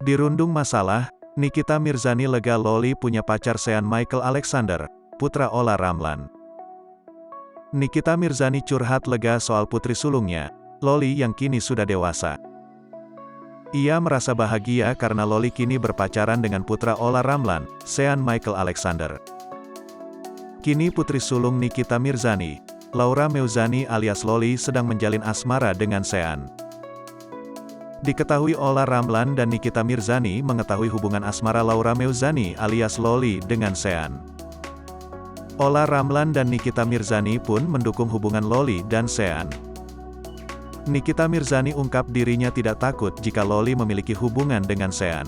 Dirundung masalah, Nikita Mirzani lega Loli punya pacar Sean Michael Alexander, putra Olla Ramlan. Nikita Mirzani curhat lega soal putri sulungnya, Loli yang kini sudah dewasa. Ia merasa bahagia karena Loli kini berpacaran dengan putra Olla Ramlan, Sean Michael Alexander. Kini putri sulung Nikita Mirzani, Laura Meuzani alias Loli sedang menjalin asmara dengan Sean. Diketahui Olla Ramlan dan Nikita Mirzani mengetahui hubungan asmara Laura Meuzani alias Loli dengan Sean. Olla Ramlan dan Nikita Mirzani pun mendukung hubungan Loli dan Sean. Nikita Mirzani ungkap dirinya tidak takut jika Loli memiliki hubungan dengan Sean.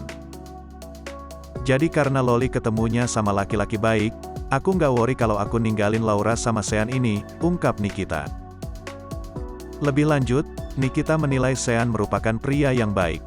Jadi karena Loli ketemunya sama laki-laki baik, aku nggak worry kalau aku ninggalin Laura sama Sean ini, ungkap Nikita. Lebih lanjut, Nikita menilai Sean merupakan pria yang baik.